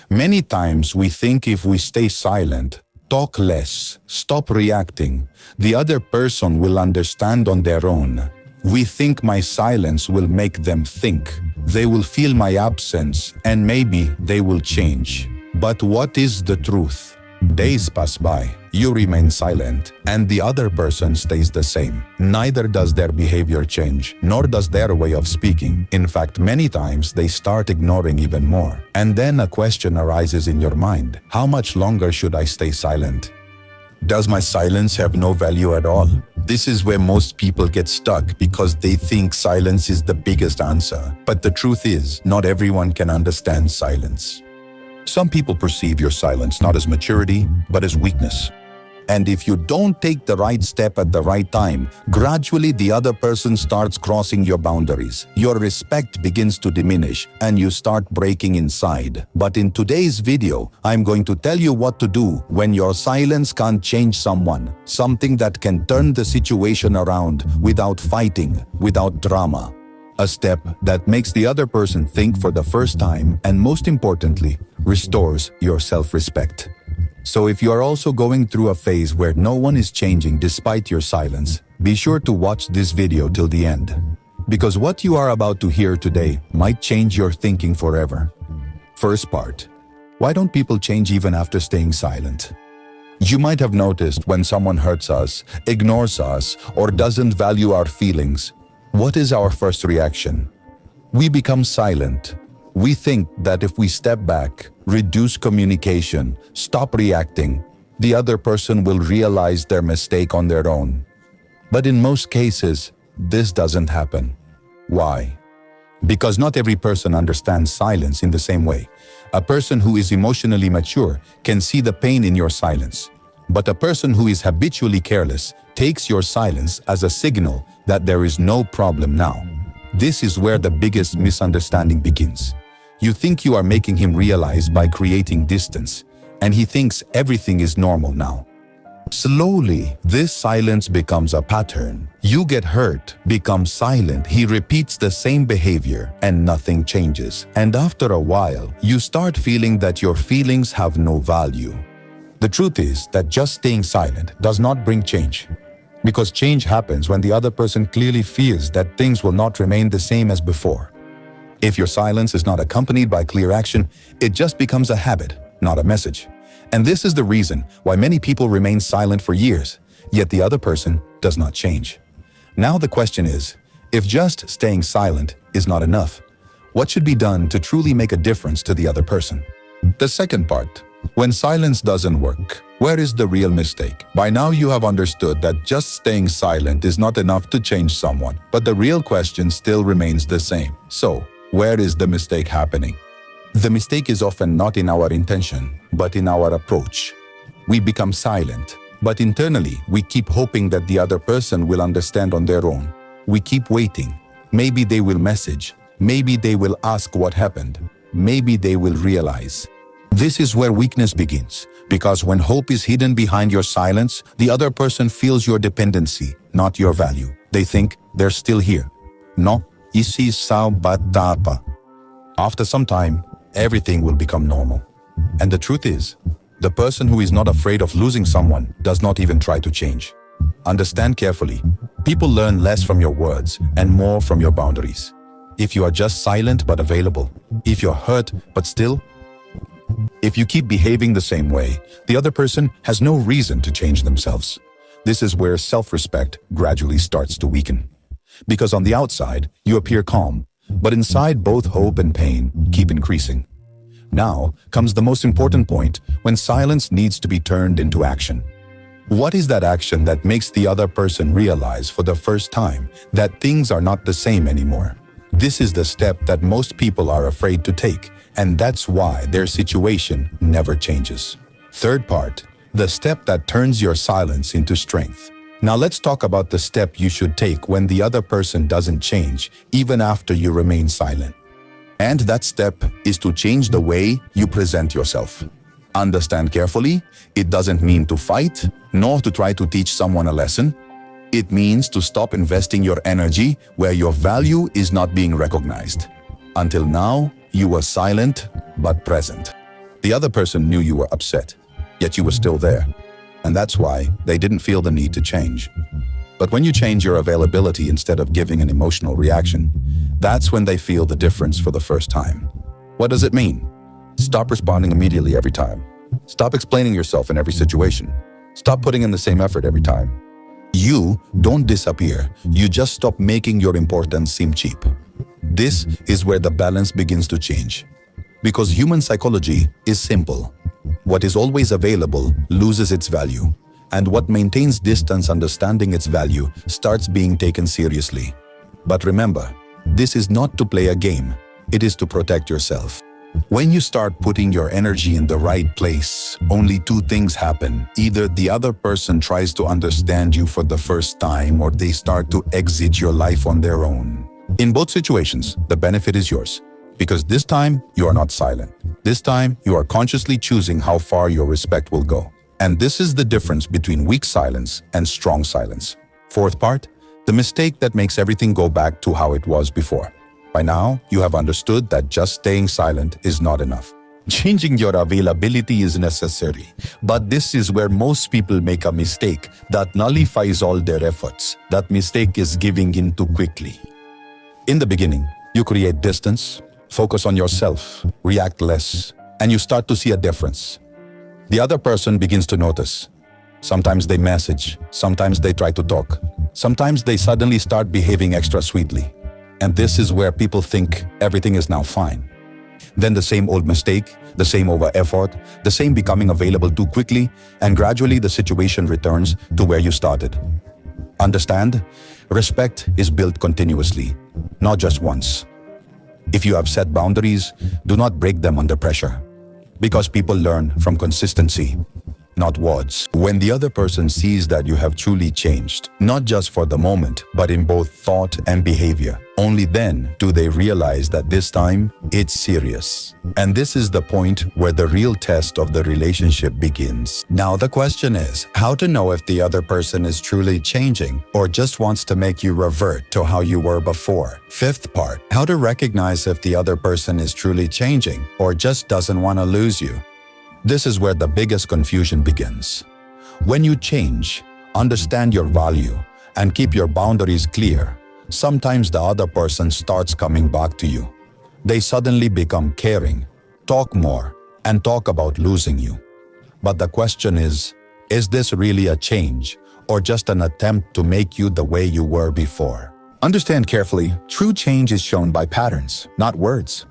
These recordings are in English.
Many times we think if we stay silent, talk less, stop reacting, the other person will understand on their own. We think my silence will make them think. They will feel my absence and maybe they will change. But what is the truth? Days pass by, you remain silent, and the other person stays the same. Neither does their behavior change, nor does their way of speaking. In fact, many times they start ignoring even more. And then a question arises in your mind. How much longer should I stay silent? Does my silence have no value at all? This is where most people get stuck because they think silence is the biggest answer. But the truth is, not everyone can understand silence. Some people perceive your silence not as maturity, but as weakness. And if you don't take the right step at the right time, gradually the other person starts crossing your boundaries. Your respect begins to diminish and you start breaking inside. But in today's video, I'm going to tell you what to do when your silence can't change someone. Something that can turn the situation around without fighting, without drama. A step that makes the other person think for the first time and, most importantly, restores your self-respect. So if you are also going through a phase where no one is changing despite your silence, be sure to watch this video till the end. Because what you are about to hear today might change your thinking forever. First part. Why don't people change even after staying silent? You might have noticed when someone hurts us, ignores us, or doesn't value our feelings, what is our first reaction? We become silent. We think that if we step back, reduce communication, stop reacting, the other person will realize their mistake on their own. But in most cases, this doesn't happen. Why? Because not every person understands silence in the same way. A person who is emotionally mature can see the pain in your silence. But a person who is habitually careless takes your silence as a signal that there is no problem now. This is where the biggest misunderstanding begins. You think you are making him realize by creating distance, and he thinks everything is normal now. Slowly, this silence becomes a pattern. You get hurt, become silent, he repeats the same behavior, and nothing changes. And after a while, you start feeling that your feelings have no value. The truth is that just staying silent does not bring change. Because change happens when the other person clearly feels that things will not remain the same as before. If your silence is not accompanied by clear action, it just becomes a habit, not a message. And this is the reason why many people remain silent for years, yet the other person does not change. Now the question is, if just staying silent is not enough, what should be done to truly make a difference to the other person? The second part. When silence doesn't work, where is the real mistake? By now you have understood that just staying silent is not enough to change someone, but the real question still remains the same. So, where is the mistake happening? The mistake is often not in our intention, but in our approach. We become silent, but internally we keep hoping that the other person will understand on their own. We keep waiting. Maybe they will message. Maybe they will ask what happened. Maybe they will realize. This is where weakness begins, because when hope is hidden behind your silence, the other person feels your dependency, not your value. They think they're still here. No, isi sao batapa. After some time, everything will become normal. And the truth is, the person who is not afraid of losing someone does not even try to change. Understand carefully. People learn less from your words and more from your boundaries. If you are just silent but available, if you're hurt but still, if you keep behaving the same way, the other person has no reason to change themselves. This is where self-respect gradually starts to weaken. Because on the outside, you appear calm, but inside both hope and pain keep increasing. Now comes the most important point, when silence needs to be turned into action. What is that action that makes the other person realize for the first time that things are not the same anymore? This is the step that most people are afraid to take, and that's why their situation never changes. Third part, the step that turns your silence into strength. Now let's talk about the step you should take when the other person doesn't change, even after you remain silent. And that step is to change the way you present yourself. Understand carefully, it doesn't mean to fight, nor to try to teach someone a lesson. It means to stop investing your energy where your value is not being recognized. Until now, you were silent but present. The other person knew you were upset, yet you were still there. And that's why they didn't feel the need to change. But when you change your availability instead of giving an emotional reaction, that's when they feel the difference for the first time. What does it mean? Stop responding immediately every time. Stop explaining yourself in every situation. Stop putting in the same effort every time. You don't disappear, you just stop making your importance seem cheap. This is where the balance begins to change. Because human psychology is simple. What is always available loses its value, and what maintains distance understanding its value starts being taken seriously. But remember, this is not to play a game, it is to protect yourself. When you start putting your energy in the right place, only two things happen. Either the other person tries to understand you for the first time, or they start to exit your life on their own. In both situations, the benefit is yours. Because this time, you are not silent. This time, you are consciously choosing how far your respect will go. And this is the difference between weak silence and strong silence. Fourth part, the mistake that makes everything go back to how it was before. By now, you have understood that just staying silent is not enough. Changing your availability is necessary, but this is where most people make a mistake that nullifies all their efforts. That mistake is giving in too quickly. In the beginning, you create distance, focus on yourself, react less, and you start to see a difference. The other person begins to notice. Sometimes they message, sometimes they try to talk, sometimes they suddenly start behaving extra sweetly. And this is where people think everything is now fine. Then the same old mistake, the same over effort, the same becoming available too quickly, and gradually the situation returns to where you started. Understand? Respect is built continuously, not just once. If you have set boundaries, do not break them under pressure. Because people learn from consistency, not words. When the other person sees that you have truly changed, not just for the moment, but in both thought and behavior, only then do they realize that this time, it's serious. And this is the point where the real test of the relationship begins. Now the question is, how to know if the other person is truly changing or just wants to make you revert to how you were before. Fifth part, how to recognize if the other person is truly changing or just doesn't want to lose you. This is where the biggest confusion begins. When you change, understand your value, and keep your boundaries clear, sometimes the other person starts coming back to you. They suddenly become caring, talk more, and talk about losing you. But the question is this really a change or just an attempt to make you the way you were before? Understand carefully, true change is shown by patterns, not words.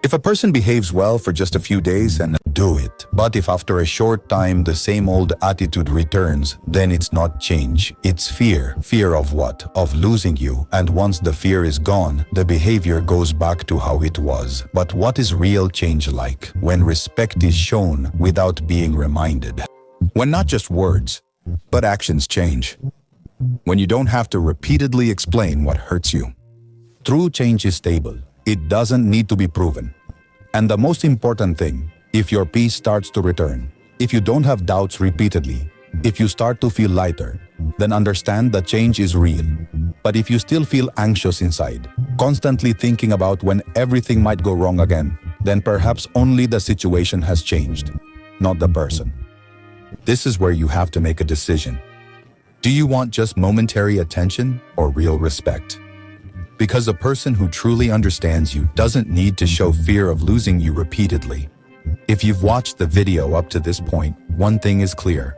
If a person behaves well for just a few days, and do it. But if after a short time the same old attitude returns, then it's not change, it's fear. Fear of what? Of losing you. And once the fear is gone, the behavior goes back to how it was. But what is real change like? When respect is shown without being reminded. When not just words, but actions change. When you don't have to repeatedly explain what hurts you. True change is stable. It doesn't need to be proven. And the most important thing, if your peace starts to return, if you don't have doubts repeatedly, if you start to feel lighter, then understand that change is real. But if you still feel anxious inside, constantly thinking about when everything might go wrong again, then perhaps only the situation has changed, not the person. This is where you have to make a decision. Do you want just momentary attention or real respect? Because a person who truly understands you doesn't need to show fear of losing you repeatedly. If you've watched the video up to this point, one thing is clear.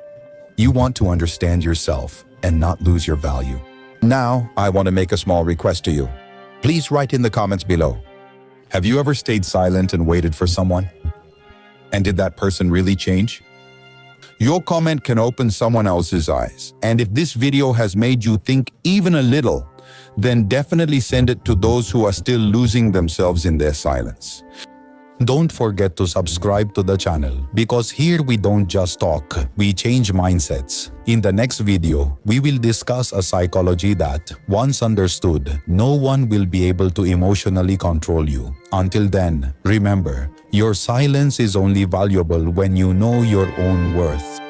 You want to understand yourself and not lose your value. Now, I want to make a small request to you. Please write in the comments below. Have you ever stayed silent and waited for someone? And did that person really change? Your comment can open someone else's eyes. And if this video has made you think even a little, then definitely send it to those who are still losing themselves in their silence. Don't forget to subscribe to the channel, because here we don't just talk, we change mindsets. In the next video, we will discuss a psychology that, once understood, no one will be able to emotionally control you. Until then, remember, your silence is only valuable when you know your own worth.